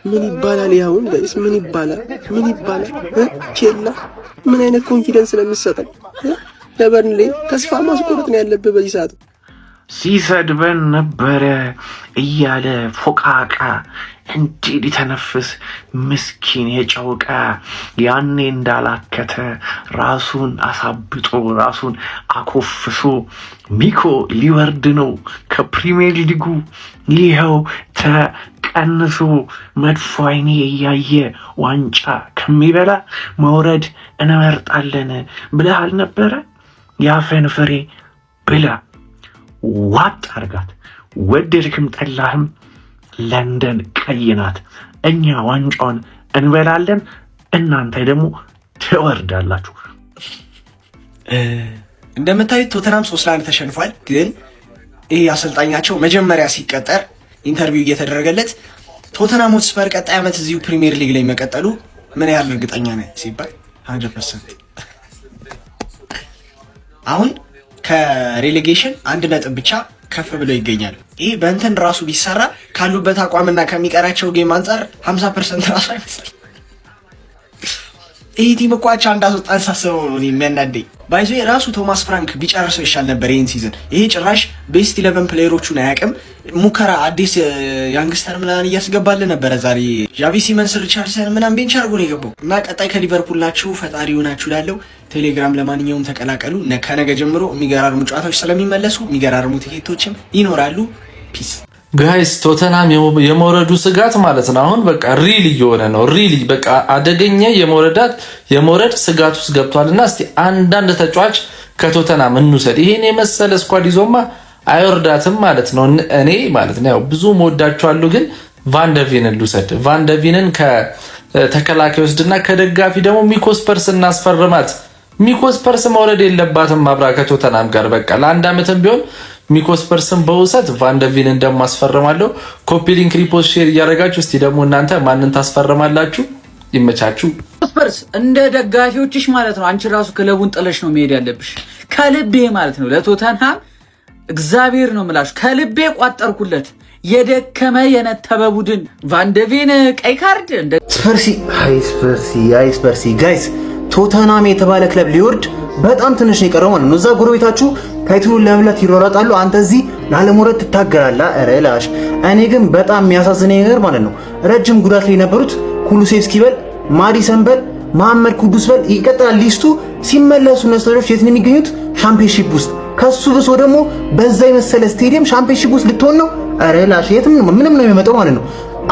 ምን ይባላል ያሁን ጋይስ? ምን ይባላል? ቼላ ምን አይነት ኮንፊደንስ ነው የምትሰጠው? ለበርንሌ ተስፋ ማስቆረጥ ነው ያለብህ በዚህ ሰዓት። ሲሰድበን ነበረ እያለ ፎቃቃ እንዲህ ሊተነፍስ ምስኪን የጨውቃ ያኔ እንዳላከተ ራሱን አሳብጦ ራሱን አኮፍሶ ሚኮ ሊወርድ ነው ከፕሪሚየር ሊጉ። ይኸው ተቀንሶ መድፎ አይኔ እያየ ዋንጫ ከሚበላ መውረድ እንመርጣለን ብለህ አልነበረ? ያፈን ፍሬ ብላ ዋጥ አርጋት። ወደድክም ጠላህም ለንደን ቀይ ናት። እኛ ዋንጫውን እንበላለን፣ እናንተ ደግሞ ትወርዳላችሁ። እንደምታዩት ቶተናም 3-1 ተሸንፏል። ግን ይህ አሰልጣኛቸው መጀመሪያ ሲቀጠር ኢንተርቪው እየተደረገለት ቶተናም ሆትስፐር ቀጣይ ዓመት እዚሁ ፕሪሚየር ሊግ ላይ መቀጠሉ ምን ያህል እርግጠኛ ነህ ሲባል 100%። አሁን ከሬሌጌሽን 1 ነጥብ ብቻ ከፍ ብለው ይገኛሉ። ይህ በእንትን ራሱ ቢሰራ ካሉበት አቋምና ከሚቀራቸው ጌም አንጻር 50% ራሱ አይመስል። ይህ ቲም እኮ አቻ እንዳስወጣን ሳስበው ነው የሚያናደኝ። ባይዞ ራሱ ቶማስ ፍራንክ ቢጨርሰው ይሻል ነበር ይህን ሲዝን። ይሄ ጭራሽ ቤስት 11 ፕሌየሮቹን አያውቅም። ሙከራ አዲስ ያንግስተር ምናምን እያስገባልን ነበረ። ዛሬ ዣቪ ሲመንስ፣ ሪቻርድሰን ምናምን ቤንች አድርጎ ነው የገባው። እና ቀጣይ ከሊቨርፑል ናችሁ፣ ፈጣሪ ሆናችሁ ላለው ቴሌግራም ለማንኛውም ተቀላቀሉ። ከነገ ጀምሮ የሚገራርሙ ጨዋታዎች ስለሚመለሱ የሚገራርሙ ቲኬቶችም ይኖራሉ። ፒስ ጋይስ። ቶተናም የመውረዱ ስጋት ማለት ነው አሁን በቃ ሪል እየሆነ ነው። ሪል በቃ አደገኛ የመውረድ ስጋት ውስጥ ገብቷልና እስቲ አንዳንድ ተጫዋች ከቶተናም እንውሰድ። ይሄን የመሰለ ስኳድ ይዞማ አይወርዳትም ማለት ነው። እኔ ማለት ነው ያው ብዙ መወዳቸዋለሁ፣ ግን ቫንደርቪንን ልውሰድ። ቫንደርቪንን ከተከላካይ ወስድና ከደጋፊ ደግሞ ሚኮስፐርስ እናስፈርማት። ሚኮስፐርስ መውረድ የለባትም አብራ ከቶተናም ጋር በቃ ለአንድ ዓመትም ቢሆን ሚኮስፐርስን በውሰት ቫንደርቪንን እንደማስፈርማለሁ። ኮፒ ሊንክ፣ ሪፖስት፣ ሼር እያደረጋችሁ እስቲ ደግሞ እናንተ ማንን ታስፈርማላችሁ? ይመቻችሁ። ሚኮስፐርስ እንደ ደጋፊዎችሽ ማለት ነው አንቺ ራሱ ክለቡን ጥለሽ ነው መሄድ ያለብሽ ከልቤ ማለት ነው። ለቶተንሃም እግዚአብሔር ነው ምላሽ ከልቤ ቋጠርኩለት። የደከመ የነተበ ቡድን ቫንደርቪን ቀይ ካርድ እንደ ስፐርሲ ጋይስ ቶተናም የተባለ ክለብ ሊወርድ በጣም ትንሽ ነው የቀረው ማለት ነው። እዛ ጎረቤታችሁ ታይትሉን ለመብላት ይሯሯጣሉ፣ አንተ እዚህ ላለመውረድ ትታገላለህ። ኧረ ላሽ። እኔ ግን በጣም የሚያሳዝነኝ ነገር ማለት ነው ረጅም ጉዳት ላይ የነበሩት ኩሉሴቭስኪ በል፣ ማዲሰን በል፣ መሐመድ ኩዱስ በል ይቀጥላል ሊስቱ። ሲመለሱ እነሱ ልጆች የት ነው የሚገኙት? ሻምፒዮንሺፕ ውስጥ። ከሱ ብሶ ደግሞ በዛ የመሰለ ስቴዲየም ሻምፒዮንሺፕ ውስጥ ልትሆን ነው። ኧረ ላሽ። የትም ምንም ነው የሚመጣው ማለት ነው።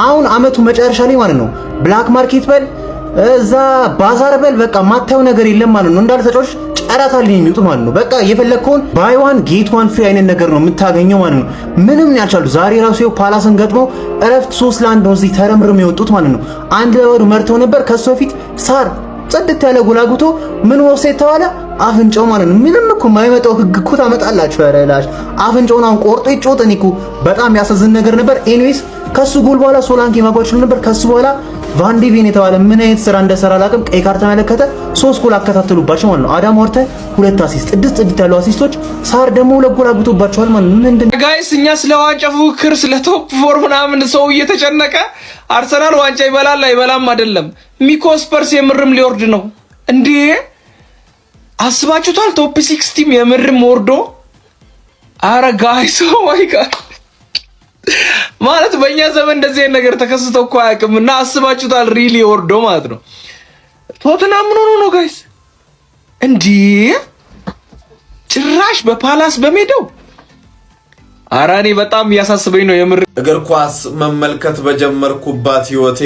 አሁን አመቱ መጨረሻ ላይ ማለት ነው ብላክ ማርኬት በል እዛ ባዛር በል በቃ ማታየው ነገር የለም ማለት ነው። እንዳለ ተጫዋቾች ጨረታ ላይ የሚወጡ ማለት ነው። በቃ የፈለግከውን ባይ ዋን ጌት ዋን ፍሪ አይነት ነገር ነው የምታገኘው ማለት ነው። ምንም ያልቻሉ ዛሬ ራሱ ይኸው ፓላስን ገጥሞ እረፍት 3-1 ነው እዚህ ተረምርም የወጡት ማለት ነው። 1-2 መርተው ነበር። ከሱ በፊት ሳር ጽድት ያለ ጎል አግብቶ ምን ወፍሴት ተባለ አፍንጫው ማለት ነው። ምንም እኮ የማይመጣው ህግ እኮ ታመጣላችሁ። ኧረ ላሽ አፍንጫውን አሁን ቆርጦ ይጮት። እኔ እኮ በጣም ያሳዝን ነገር ነበር። ኤኒዌይስ ከሱ ጎል በኋላ ሶላንኬ ማባችሉ ነበር። ከሱ በኋላ ቫንደርቪን የተባለ ምን አይነት ስራ እንደሰራ አላውቅም። ቀይ ካርት ተመለከተ። 3 ጎል አከታተሉባቸው ማለት ነው። አዳም ወርተ 2 አሲስት፣ ጽድት ያሉ አሲስቶች። ሳር ደግሞ 2 ጎል አግብቶባቸዋል ማለት ነው። ምንድን ጋይስ እኛ ስለ ዋንጫ ፉክክር ስለ ቶፕ 4 ምናምን ሰው እየተጨነቀ አርሰናል ዋንጫ ይበላል አይበላም አይደለም። ሚኮስፐርስ የምርም ሊወርድ ነው እንዴ? አስባችሁታል? ቶፕ 6 ቲም የምርም ወርዶ። አረ ጋይስ ኦ ማይ ጋድ ማለት በእኛ ዘመን እንደዚህ አይነት ነገር ተከስቶ እኮ አያውቅም። እና አስባችሁታል? ሪሊ ወርዶ ማለት ነው። ቶተንሃም ምን ሆኖ ነው ጋይስ እንዴ? ጭራሽ በፓላስ በሜዳው። ኧረ እኔ በጣም እያሳስበኝ ነው የምር። እግር ኳስ መመልከት በጀመርኩባት ህይወቴ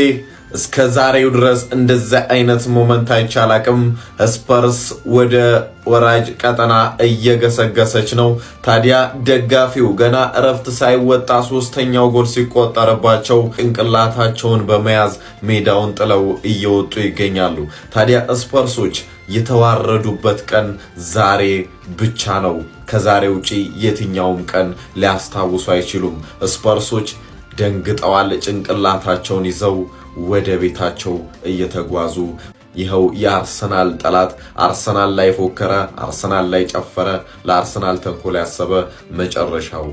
እስከ ዛሬው ድረስ እንደዛ አይነት ሞመንት አይቻላቅም። ስፐርስ ወደ ወራጅ ቀጠና እየገሰገሰች ነው። ታዲያ ደጋፊው ገና እረፍት ሳይወጣ 3ኛው ጎል ሲቆጠርባቸው ጭንቅላታቸውን በመያዝ ሜዳውን ጥለው እየወጡ ይገኛሉ። ታዲያ ስፐርሶች የተዋረዱበት ቀን ዛሬ ብቻ ነው። ከዛሬ ውጪ የትኛውም ቀን ሊያስታውሱ አይችሉም። ስፐርሶች ደንግጠዋል። ጭንቅላታቸውን ይዘው ወደ ቤታቸው እየተጓዙ ይኸው የአርሰናል ጠላት አርሰናል ላይ ፎከረ፣ አርሰናል ላይ ጨፈረ፣ ለአርሰናል ተንኮል ያሰበ መጨረሻው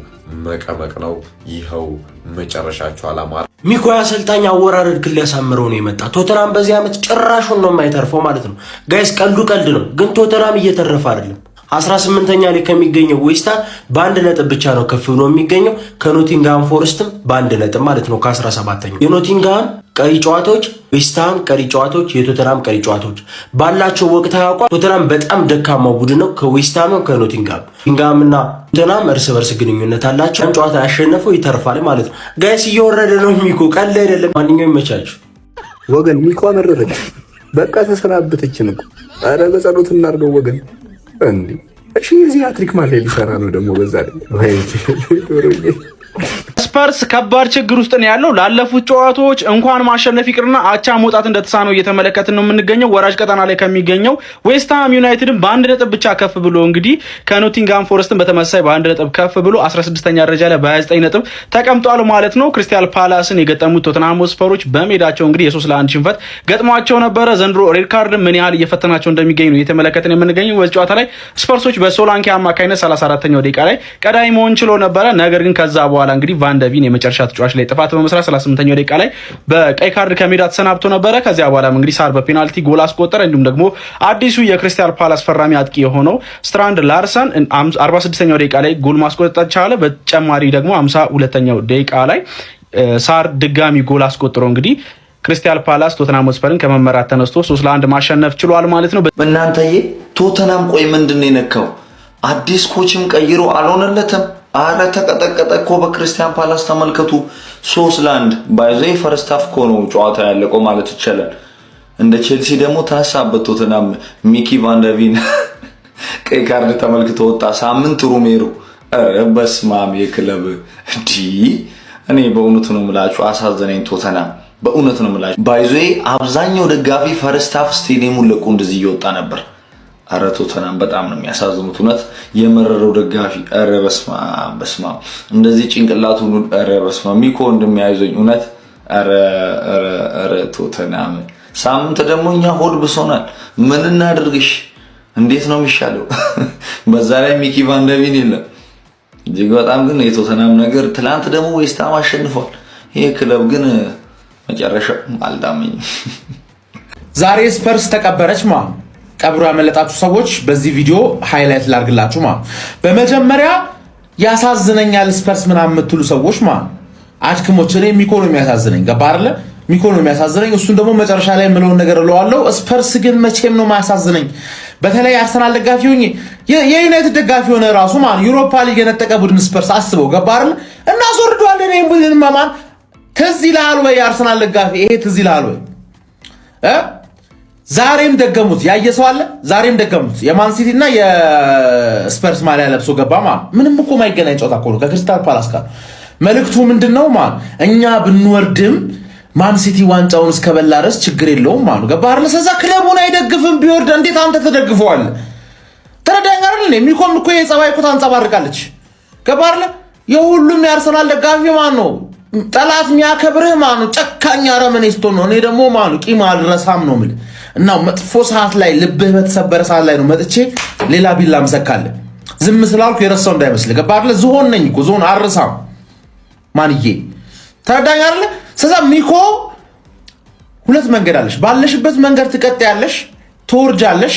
መቀመቅ ነው። ይኸው መጨረሻቸው አላማረ። ሚኮ አሰልጣኝ አወራረድ ግን ሊያሳምረው ነው የመጣ። ቶተናም በዚህ ዓመት ጭራሹን ነው የማይተርፈው ማለት ነው ጋይስ። ቀልዱ ቀልድ ነው፣ ግን ቶተናም እየተረፈ አይደለም። 18ኛ ላይ ከሚገኘው ዌስትሃም በአንድ ነጥብ ብቻ ነው ከፍ ብሎ የሚገኘው። ከኖቲንግሃም ፎረስትም በአንድ ነጥብ ማለት ነው ከ17ኛው። የኖቲንግሃም ቀሪ ጨዋታዎች፣ ዌስትሃም ቀሪ ጨዋታዎች፣ የቶተናም ቀሪ ጨዋታዎች ባላቸው ወቅታዊ አቋም ቶተናም በጣም ደካማው ቡድን ነው ከዌስትሃም ከኖቲንግሃም። ኖቲንግሃምና ቶተናም እርስ በርስ ግንኙነት አላቸው። ጨዋታ ያሸነፈው ይተርፋል ማለት ነው ጋይስ። እየወረደ ነው ሚኮ፣ ቀልድ አይደለም። ማንኛውም ይመቻችሁ ወገን። ሚኮ አመረረች፣ በቃ ተሰናበተችን እኮ። ኧረ በጸሎት እናድርገው ወገን። እንዴ እሺ፣ እዚህ አትሪክ ማለት ሊሰራ ነው ደግሞ በዛ ላይ ስፐርስ ከባድ ችግር ውስጥ ነው ያለው። ላለፉት ጨዋታዎች እንኳን ማሸነፍ ይቅርና አቻ መውጣት እንደተሳነው እየተመለከትን ነው የምንገኘው። ወራጅ ቀጠና ላይ ከሚገኘው ዌስትሃም ዩናይትድን በአንድ ነጥብ ብቻ ከፍ ብሎ እንግዲህ ከኖቲንግሃም ፎረስትን በተመሳሳይ በአንድ ነጥብ ከፍ ብሎ 16ኛ ደረጃ ላይ በ29 ነጥብ ተቀምጧል ማለት ነው። ክሪስታል ፓላስን የገጠሙት ቶተንሃም ሆትስፐሮች በሜዳቸው እንግዲህ የ3-1 ሽንፈት ገጥሟቸው ነበረ። ዘንድሮ ሬድ ካርድ ምን ያህል እየፈተናቸው እንደሚገኝ ነው እየተመለከትን የምንገኘው። በዚህ ጨዋታ ላይ ስፐርሶች በሶላንኬ አማካይነት 34ኛው ደቂቃ ላይ ቀዳሚ መሆን ችሎ ነበረ። ነገር ግን ከዛ በኋላ እንግዲህ ቫንደቪን የመጨረሻ ተጫዋች ላይ ጥፋት በመስራት 38ኛው ደቂቃ ላይ በቀይ ካርድ ከሜዳ ተሰናብቶ ነበረ። ከዚያ በኋላም እንግዲህ ሳር በፔናልቲ ጎል አስቆጠረ። እንዲሁም ደግሞ አዲሱ የክሪስታል ፓላስ ፈራሚ አጥቂ የሆነው ስትራንድ ላርሰን 46ኛው ደቂቃ ላይ ጎል ማስቆጠር ቻለ። በተጨማሪ ደግሞ 52ኛው ደቂቃ ላይ ሳር ድጋሚ ጎል አስቆጥሮ እንግዲህ ክሪስታል ፓላስ ቶተንሃም ሆትስፐርን ከመመራት ተነስቶ 3-1 ማሸነፍ ችሏል ማለት ነው። እናንተዬ ቶተንሃም ቆይ ምንድነው የነካው? አዲስ ኮችም ቀይሮ አልሆነለትም። አረ ተቀጠቀጠ እኮ በክሪስታል ፓላስ ተመልከቱ። 3-1 ባይዞ ፈርስት ሃፍ እኮ ነው ጨዋታ ያለቀው ማለት ይቻላል። እንደ ቼልሲ ደግሞ ተነሳበት ቶተንሃም። ሚኪ ቫንደቪን ቀይ ካርድ ተመልክቶ ወጣ። ሳምንት ሩሜሮ አረ በስማም የክለብ እንዲ እኔ በእውነቱ ነው የምላችሁ አሳዘነኝ ቶተንሃም። በእውነት ነው የምላችሁ ባይዞ አብዛኛው ደጋፊ ፈርስት ሃፍ ስቴዲየሙን ለቆ እንደዚህ እየወጣ ነበር። አረ ቶተንሃም በጣም ነው የሚያሳዝኑት። እውነት የመረረው ደጋፊ አረ በስማ እንደዚህ ጭንቅላቱ አረ በስማ ሚኮ እንደሚያይዘኝ እውነት አረ ቶተንሃም ሳምንት ደግሞ እኛ ሆድ ብሶናል። ምን እናድርግሽ? እንዴት ነው የሚሻለው? በዛ ላይ ሚኪ ቫንደቪን የለም። እጅግ በጣም ግን የቶተንሃም ነገር ትላንት ደግሞ ዌስትሃም አሸንፏል። ይሄ ክለብ ግን መጨረሻው አልዳመኝም። ዛሬ ስፐርስ ተቀበረች ማለት ቀብሮ ያመለጣችሁ ሰዎች በዚህ ቪዲዮ ሃይላይት ላርግላችሁ ማለት በመጀመሪያ ያሳዝነኛል ስፐርስ ምናምን የምትሉ ሰዎች ማለት አድክሞች እኔ ሚኮ ነው የሚያሳዝነኝ። ገባ አይደለ? ሚኮ ነው የሚያሳዝነኝ። እሱን ደግሞ መጨረሻ ላይ የምለውን ነገር እለዋለሁ። ስፐርስ ግን መቼም ነው ማያሳዝነኝ። በተለይ አርሰናል ደጋፊ ሆኜ የዩናይትድ ደጋፊ ሆነ ራሱ ማለት ዩሮፓ ሊግ የነጠቀ ቡድን ስፐርስ አስበው። ገባ አይደለ? እናስወርደዋለን ይሄን ቡድን ማማን ትዝ ይልሃል ወይ? የአርሰናል ደጋፊ ይሄ ትዝ ይልሃል ወይ? ዛሬም ደገሙት። ያየ ሰው አለ? ዛሬም ደገሙት። የማን ሲቲ እና የስፐርስ ማሊያ ለብሶ ገባ ማለት ምንም እኮ ማይገናኝ ጨዋታ እኮ ነው ከክሪስታል ፓላስ ጋር። መልእክቱ ምንድነው ማለት እኛ ብንወርድም ማን ሲቲ ዋንጫውን እስከበላ ድረስ ችግር የለውም ማለት ገባ አይደል? ስለዛ ክለቡን አይደግፍም ቢወርድ እንዴት አንተ ተደግፈዋለህ? ተረዳኝ አይደል? ሚኮም እኮ የጸባይ እኮ ታንጸባርቃለች። ገባ አይደል? የሁሉም የአርሰናል ደጋፊ ማን ነው ጠላት የሚያከብርህ ማን ነው? ጨካኝ አረመኔ ስትሆን ነው። እኔ ደግሞ ማን ነው ቂም አልረሳም ነው የምልህ። እና መጥፎ ሰዓት ላይ ልብህ በተሰበረ ሰዓት ላይ ነው መጥቼ ሌላ ቢላ መሰካለህ። ዝም ስላልኩ የረሳው እንዳይመስልህ። ገባ አይደል? ዝሆን ነኝ እኮ ዝሆን አርሳም ማንዬ። ተረዳኝ አይደል? ስለዛ ሚኮ ሁለት መንገድ አለሽ። ባለሽበት መንገድ ትቀጥያለሽ፣ ትወርጃለሽ።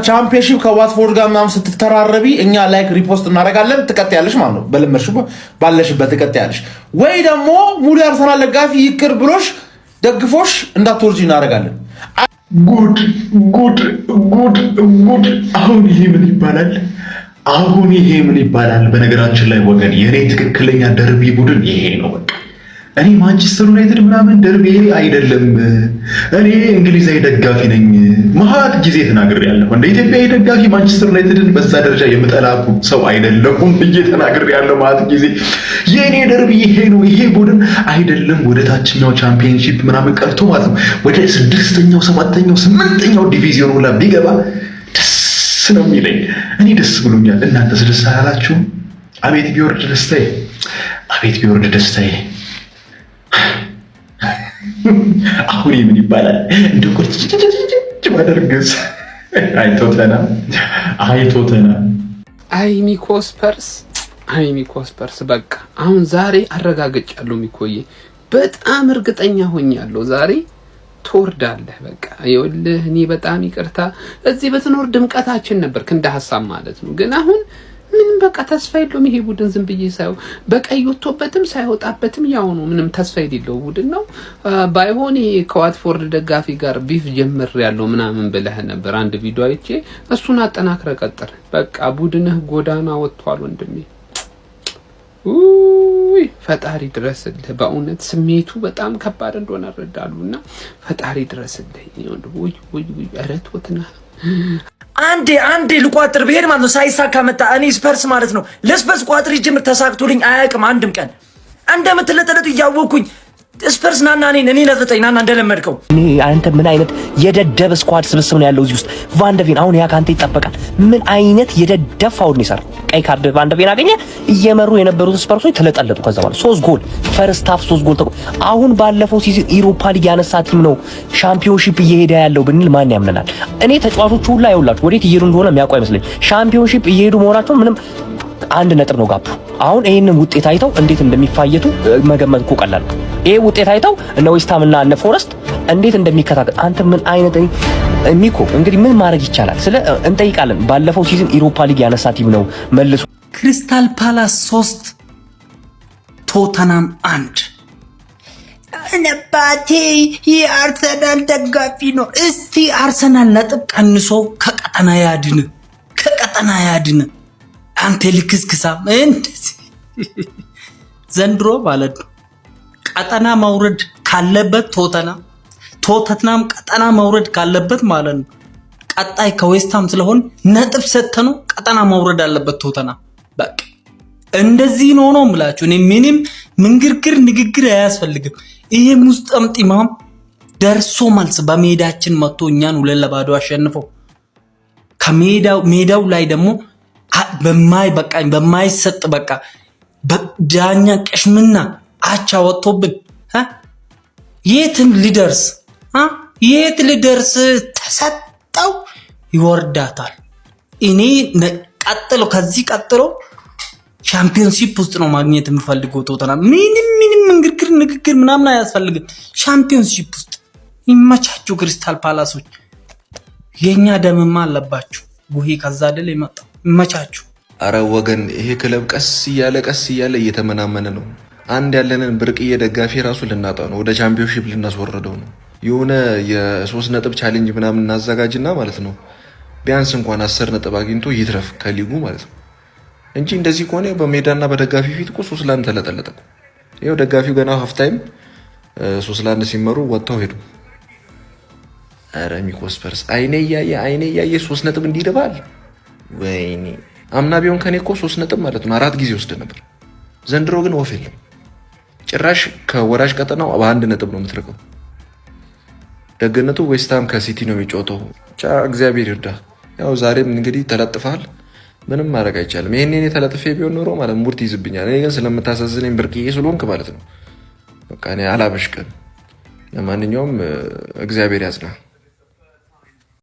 ቻምፒየንሺፕ ከዋትፎርድ ጋር ምናምን ስትተራረቢ እኛ ላይክ ሪፖስት እናደርጋለን። ትቀጥያለሽ ማለት ነው። በለመድሽው ባለሽበት ትቀጥያለሽ። ወይ ደግሞ ሙሉ የአርሰናል ደጋፊ ይቅር ብሎሽ ደግፎሽ እንዳትወርጂ እናደርጋለን። ጉድ ጉድ ጉድ ጉድ! አሁን ይሄ ምን ይባላል? አሁን ይሄ ምን ይባላል? በነገራችን ላይ ወገን የኔ ትክክለኛ ደርቢ ቡድን ይሄ ነው። በቃ እኔ ማንቸስተር ዩናይትድ ምናምን ደርቢ አይደለም። እኔ እንግሊዛዊ ደጋፊ ነኝ። መሀት ጊዜ ተናግሬያለሁ። እንደ ኢትዮጵያዊ ደጋፊ ማንቸስተር ዩናይትድን በዛ ደረጃ የምጠላቡ ሰው አይደለሁም ብዬ ተናግሬያለሁ መሀት ጊዜ። የኔ ደርቢ ይሄ ነው። ይሄ ቡድን አይደለም ወደ ታችኛው ቻምፒየንሺፕ ምናምን ቀርቶ ማለት ነው ወደ 6ኛው 7ኛው 8ኛው ዲቪዚዮን ሁላ ቢገባ ደስ ነው የሚለኝ። እኔ ደስ ብሎኛል። እናንተስ ደስ አላላችሁም? አቤት ቢወርድ ደስታዬ! አቤት ቢወርድ ደስታዬ! አሁን ምን ይባላል? እንደ ቁርጭ ባደርግስ? አይቶተና አይ ሚኮስፐርስ በቃ አሁን ዛሬ አረጋግጫለሁ። ሚኮዬ በጣም እርግጠኛ ሆኛለሁ። ዛሬ ትወርዳለህ። በቃ ይኸውልህ እኔ በጣም ይቅርታ እዚህ በትኖር ድምቀታችን ነበርክ እንደ ሀሳብ ማለት ነው። ግን አሁን ምንም በቃ ተስፋ የለውም ይሄ ቡድን። ዝም ብዬ ሳይው በቀይ ወጥቶበትም ሳይወጣበትም ያው ነው። ምንም ተስፋ የሌለው ቡድን ነው። ባይሆን ይሄ ከዋትፎርድ ደጋፊ ጋር ቢፍ ጀምር ያለው ምናምን ብለህ ነበር አንድ ቪዲዮ አይቼ፣ እሱን አጠናክረ ቀጥል። በቃ ቡድንህ ጎዳና ወጥቷል ወንድሜ። ውይ ፈጣሪ ድረስልህ። በእውነት ስሜቱ በጣም ከባድ እንደሆነ እረዳለሁና ፈጣሪ ድረስልህ። ውይ ኧረ ቶትና አንዴ ልቋጥር ብሄድ ማለት ነው ሳይሳካ መጣ። እኔ ስፐርስ ማለት ነው ለስፐርስ ቋጥር ጅምር ተሳክቶልኝ አያውቅም አንድም ቀን። እንደምትለጠለጡ እያወቅኩኝ ስፐርስ ናና እኔ ለጠጠኝ ናና እንደለመድከው። አንተ ምን አይነት የደደብ ስኳድ ስብስብ ነው ያለው እዚህ ውስጥ? ቫንደቬን አሁን ያ ካንተ ይጠበቃል። ምን አይነት የደደብ ፋውል ነው የሰራው? ቀይ ካርድ ቫንደቬን አገኘ። እየመሩ የነበሩት ስፐርሶች ተለጠለጡ። ከዛ በኋላ 3 ጎል ፈርስት ሃፍ 3 ጎል። አሁን ባለፈው ሲዝን ኢሮፓ ሊግ ያነሳ ቲም ነው ሻምፒዮንሺፕ እየሄደ ያለው ብንል ማን ያምነናል? እኔ ተጫዋቾቹ ሁሉ አይውላችሁ ወዴት እየሄዱ እንደሆነ የሚያውቁ አይመስለኝ። ሻምፒዮንሺፕ እየሄዱ መሆናቸው ምንም 1 ነጥብ ነው ጋፑ። አሁን ይሄንን ውጤት አይተው እንዴት እንደሚፋየቱ መገመት እኮ ቀላል ነው። ይሄ ውጤት አይተው እነ ዌስትሃም እና እነ ፎረስት እንዴት እንደሚከታተል አንተ ምን አይነት ሚኮ እንግዲህ ምን ማድረግ ይቻላል? ስለ እንጠይቃለን። ባለፈው ሲዝን ኢሮፓ ሊግ ያነሳ ቲም ነው መልሶ። ክሪስታል ፓላስ 3 ቶተናም 1። ነባቴ የአርሰናል ደጋፊ ነው። እስቲ አርሰናል ነጥብ ቀንሶ ከቀጠና ያድን። አንተ ልክስክሳ እንደዚህ ዘንድሮ ማለት ነው ቀጠና ማውረድ ካለበት ቶተናም ቀጠና ማውረድ ካለበት ማለት ነው። ቀጣይ ከዌስትሃም ስለሆነ ነጥብ ሰተነው ቀጠና ማውረድ አለበት ቶተናም። በቃ እንደዚህ ነው የምላችሁ። እኔ ምንም ንግግር አያስፈልግም። ይሄ ሙስጠም ጢማም ደርሶ መልስ በሜዳችን መጥቶ እኛን 2-0 አሸንፈው ከሜዳው ላይ ደግሞ በማይሰጥ በቃ ዳኛ ቀሽምና አቻ ወጥቶብን የት ሊደርስ ተሰጠው ይወርዳታል። እኔ ከዚህ ቀጥሎ ሻምፒዮንሺፕ ውስጥ ነው ማግኘት የምፈልገው ቶተናም። ምንም ንግግር ምናምን አያስፈልግም። ሻምፒዮንሺፕ ውስጥ ይመቻችሁ ክሪስታል ፓላሶች። የኛ ደምማ አለባችሁ። ጉሄ ከዛ አይደል የመጣው። ይመቻችሁ። አረ ወገን ይሄ ክለብ ቀስ እያለ እየተመናመነ ነው። አንድ ያለንን ብርቅዬ ደጋፊ ራሱ ልናጣ ነው። ወደ ቻምፒዮንሺፕ ልናስወርደው ነው። የሆነ የ3 ነጥብ ቻሌንጅ ምናምን እናዘጋጅና ማለት ነው ቢያንስ እንኳን 10 ነጥብ አግኝቶ ይትረፍ ከሊጉ ማለት ነው እንጂ እንደዚህ ከሆነ በሜዳና በደጋፊ ፊት እኮ 3-1 ተለጠለጠ። ይኸው ደጋፊው ገና ሀፍ ታይም 3-1 ሲመሩ ወጥተው ሄዱ። አረ ሚኮስፐርስ አይኔ እያየ 3 ነጥብ እንዲደባል። ወይኔ አምና ቢሆን ከኔ እኮ 3 ነጥብ ማለት ነው 4 ጊዜ ወስደ ነበር። ዘንድሮ ግን ወፍ የለም። ጭራሽ ከወራጅ ቀጠናው በ1 ነጥብ ነው የምትርቀው። ደግነቱ ዌስትሃም ከሲቲ ነው የሚጫወተው። እግዚአብሔር ይርዳ። ያው ዛሬም እንግዲህ ተለጥፈሃል። ምንም ማድረግ አይቻልም። ይሄኔ ተለጥፌ ቢሆን ኖሮ ማለት ሙርት ይዝብኛል። እኔ ግን ስለምታሳዝነኝ ብርቅዬ ስለሆንክ ማለት ነው በቃ እኔ አላበሽቅም። ለማንኛውም እግዚአብሔር ያጽና።